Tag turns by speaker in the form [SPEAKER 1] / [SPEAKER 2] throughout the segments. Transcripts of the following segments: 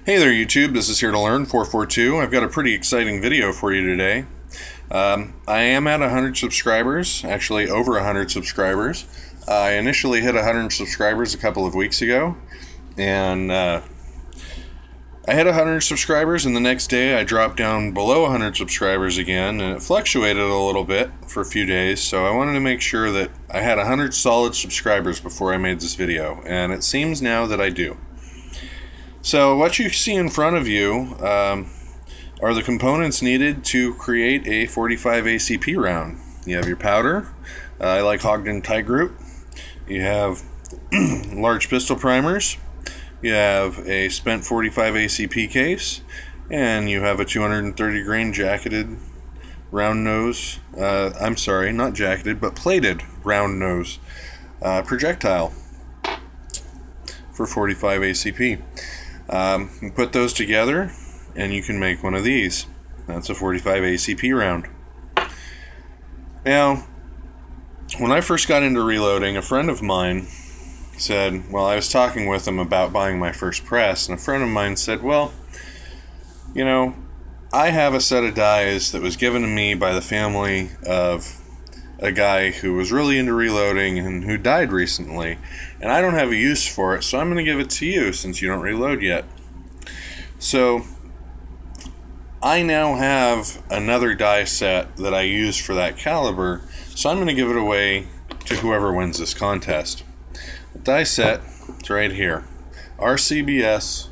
[SPEAKER 1] Hey there YouTube, this is Here to Learn 442. I've got a pretty exciting video for you today. I am at 100 subscribers, actually over 100 subscribers. I initially hit 100 subscribers a couple of weeks ago, and I hit 100 subscribers, and the next day I dropped down below 100 subscribers again, and it fluctuated a little bit for a few days, so I wanted to make sure that I had 100 solid subscribers before I made this video, and it seems now that I do. So what you see in front of you are the components needed to create a 45 ACP round. You have your powder. I like Ogden Tight Group. You have large pistol primers. You have a spent 45 ACP case, and you have a 230 grain jacketed round nose. I'm sorry, not jacketed, but plated round nose projectile for 45 ACP. You put those together and you can make one of these. That's a 45 ACP round. Now, when I first got into reloading, a friend of mine said, well, I was talking with him about buying my first press, and a friend of mine said, well, you know, I have a set of dies that was given to me by the family of a guy who was really into reloading and who died recently, and I don't have a use for it, so I'm going to give it to you since you don't reload yet. So I now have another die set that I use for that caliber, so I'm going to give it away to whoever wins this contest. The die set is right here. RCBS,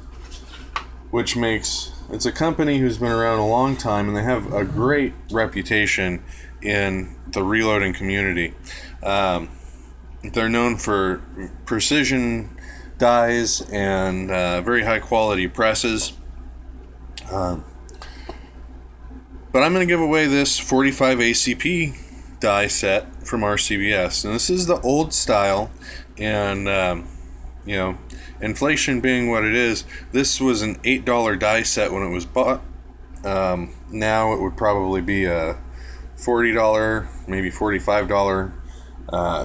[SPEAKER 1] which it's a company who's been around a long time, and they have a great reputation in the reloading community. They're known for precision dies and very high quality presses. But I'm going to give away this 45 ACP die set from RCBS, and this is the old style, and you know, inflation being what it is, this was an $8 die set when it was bought. Now it would probably be a $40, maybe $45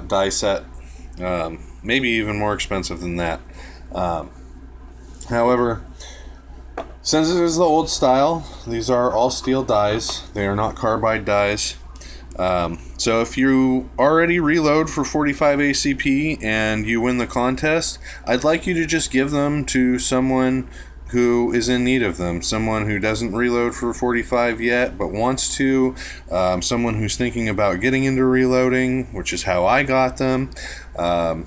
[SPEAKER 1] die set, maybe even more expensive than that. However, since it is the old style, these are all steel dies. They are not carbide dies. So if you already reload for 45 ACP and you win the contest, I'd like you to just give them to someone who is in need of them, someone who doesn't reload for 45 yet but wants to, someone who's thinking about getting into reloading, which is how I got them, or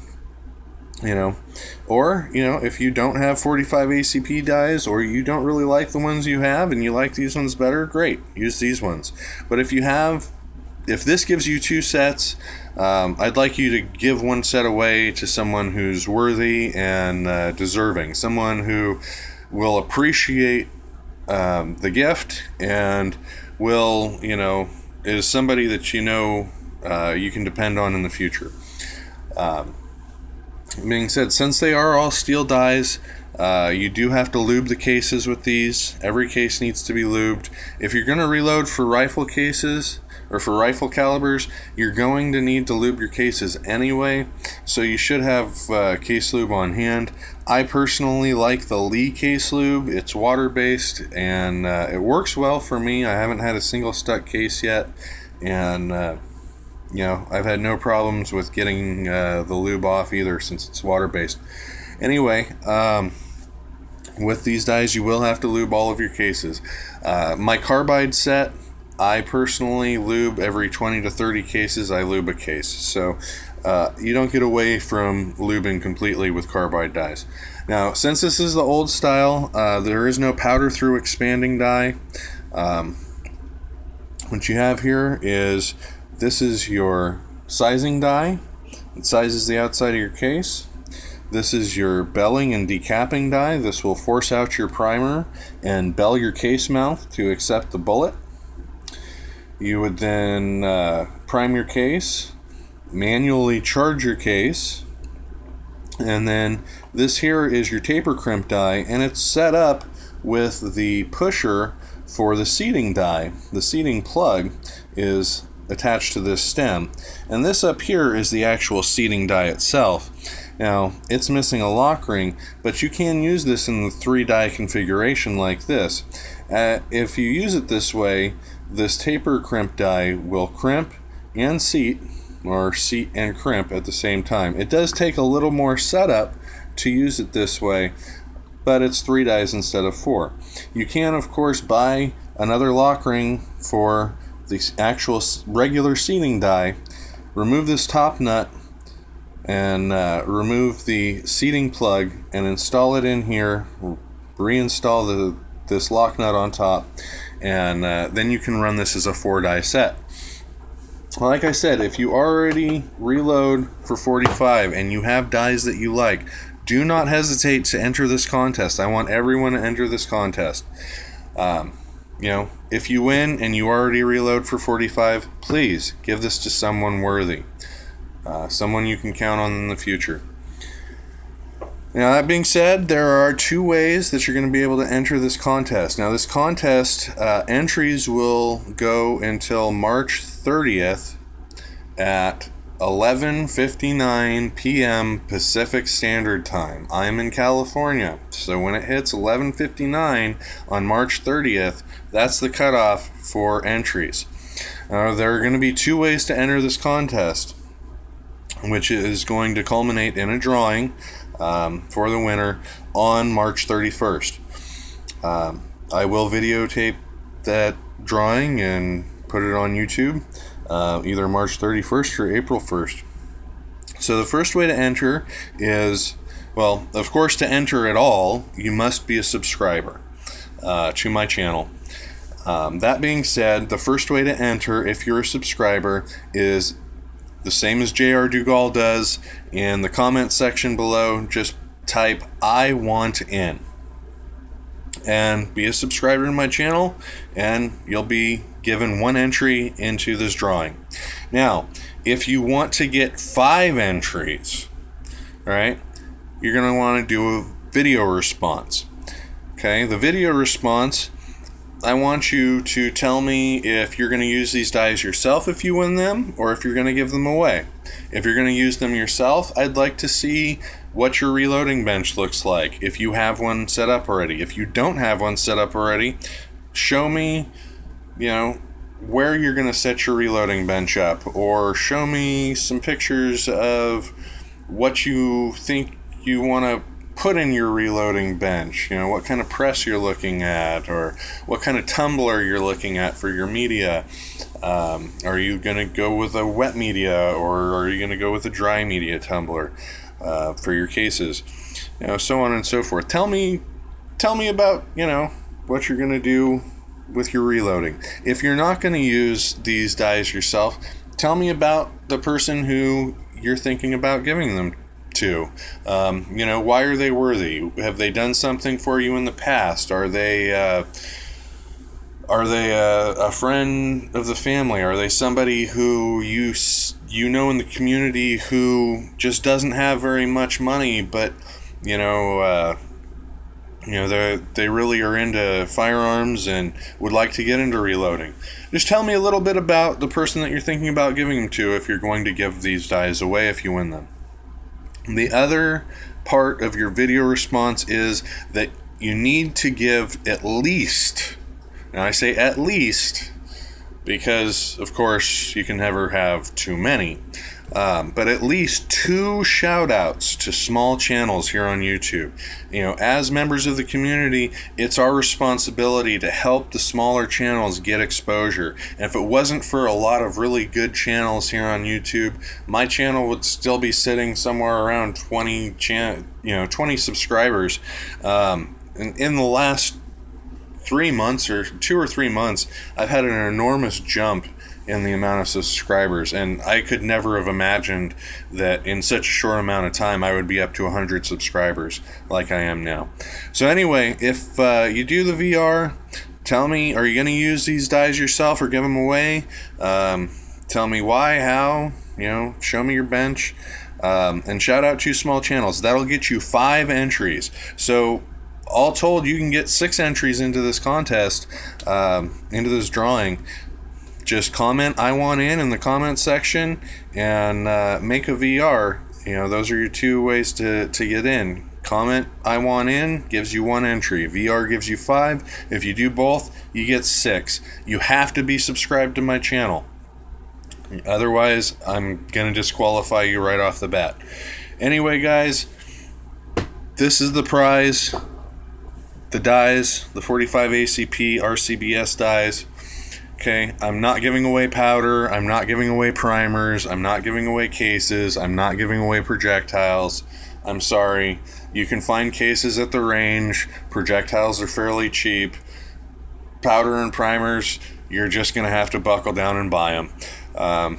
[SPEAKER 1] if you don't have 45 ACP dies, or you don't really like the ones you have and you like these ones better, great, use these ones. But if this gives you two sets, I'd like you to give one set away to someone who's worthy and deserving, someone who will appreciate the gift and is somebody that you can depend on in the future. Being said, since they are all steel dies, you do have to lube the cases with these. Every case needs to be lubed. If you're going to reload for rifle cases or for rifle calibers, you're going to need to lube your cases anyway, so you should have case lube on hand. I personally like the Lee case lube. It's water-based, and it works well for me. I haven't had a single stuck case yet, and I've had no problems with getting the lube off either, since it's water-based. Anyway, with these dies, you will have to lube all of your cases. My carbide set, I personally lube every 20 to 30 cases. I lube a case, so you don't get away from lubing completely with carbide dies. Now, since this is the old style, there is no powder through expanding die. What you have here is, this is your sizing die. It sizes the outside of your case. This is your belling and decapping die. This will force out your primer and bell your case mouth to accept the bullet. You would then prime your case, manually charge your case, and then this here is your taper crimp die, and it's set up with the pusher for the seating die. The seating plug is attached to this stem, and this up here is the actual seating die itself. Now, it's missing a lock ring, but you can use this in the 3-die configuration like this. If you use it this way, this taper crimp die will crimp and seat, or seat and crimp at the same time. It does take a little more setup to use it this way, but it's 3 dies instead of 4. You can, of course, buy another lock ring for the actual regular seating die, remove this top nut, and remove the seating plug and install it in here, reinstall this lock nut on top, and then you can run this as a 4-die set. Like I said, if you already reload for 45 and you have dies that you like, do not hesitate to enter this contest. I want everyone to enter this contest. If you win and you already reload for 45, please give this to someone worthy. Someone you can count on in the future. Now, that being said, there are 2 ways that you're going to be able to enter this contest. Now, this contest, entries will go until March 30th at 11:59 p.m. Pacific Standard Time. I'm in California, so when it hits 11:59 on March 30th, that's the cutoff for entries. There are going to be 2 ways to enter this contest, which is going to culminate in a drawing for the winner on March 31st. I will videotape that drawing and put it on YouTube either March 31st or April 1st. So the first way to enter is, well, of course, to enter at all, you must be a subscriber to my channel. That being said, the first way to enter, if you're a subscriber, is the same as J.R. Dugal does. In the comment section below, just type "I want in" and be a subscriber to my channel, and you'll be given 1 entry into this drawing. Now, if you want to get 5 entries, all right, you're going to want to do a video response. Okay, the video response, I want you to tell me if you're going to use these dies yourself if you win them, or if you're going to give them away. If you're going to use them yourself, I'd like to see what your reloading bench looks like if you have one set up already. If you don't have one set up already, show me, where you're going to set your reloading bench up, or show me some pictures of what you think you want to put in your reloading bench, what kind of press you're looking at, or what kind of tumbler you're looking at for your media. Are you going to go with a wet media, or are you going to go with a dry media tumbler for your cases, so on and so forth. Tell me about what you're going to do with your reloading. If you're not going to use these dies yourself, tell me about the person who you're thinking about giving them to. Why are they worthy? Have they done something for you in the past? Are they a friend of the family? Are they somebody who you know in the community who just doesn't have very much money, but they really are into firearms and would like to get into reloading? Just tell me a little bit about the person that you're thinking about giving them to if you're going to give these dies away if you win them. The other part of your video response is that you need to give at least, now I say at least because, of course, you can never have too many, but at least 2 shout-outs to small channels here on YouTube. As members of the community, it's our responsibility to help the smaller channels get exposure. And if it wasn't for a lot of really good channels here on YouTube, my channel would still be sitting somewhere around 20 subscribers. In the last 3 months, or 2 or 3 months, I've had an enormous jump in the amount of subscribers, and I could never have imagined that in such a short amount of time I would be up to 100 subscribers like I am now. So anyway, if you do the VR, tell me, are you going to use these dies yourself or give them away? Tell me why, how, show me your bench, and shout out 2 small channels. That'll get you 5 entries. So all told, you can get 6 entries into this contest, into this drawing. Just comment "I want in" the comment section and make a VR those are your two ways to get in. Comment "I want in" gives you 1 entry. VR gives you 5. If you do both, you get 6. You have to be subscribed to my channel. Otherwise, I'm going to disqualify you right off the bat. Anyway, guys, this is the prize. The dies, the 45 ACP RCBS dies. Okay, I'm not giving away powder. I'm not giving away primers. I'm not giving away cases. I'm not giving away projectiles. I'm sorry. You can find cases at the range. Projectiles are fairly cheap. Powder and primers, you're just going to have to buckle down and buy them.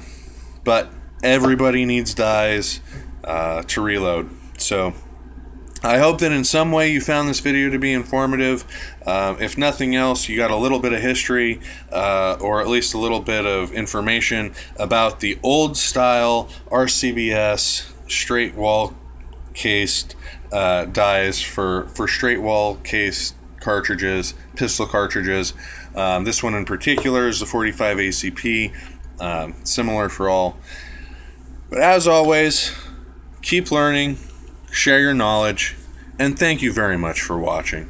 [SPEAKER 1] But everybody needs dies to reload. So I hope that in some way you found this video to be informative. If nothing else, you got a little bit of history, or at least a little bit of information about the old style RCBS straight wall cased dies for straight wall cased cartridges, pistol cartridges. This one in particular is the 45 ACP, similar for all. But as always, keep learning, share your knowledge, and thank you very much for watching.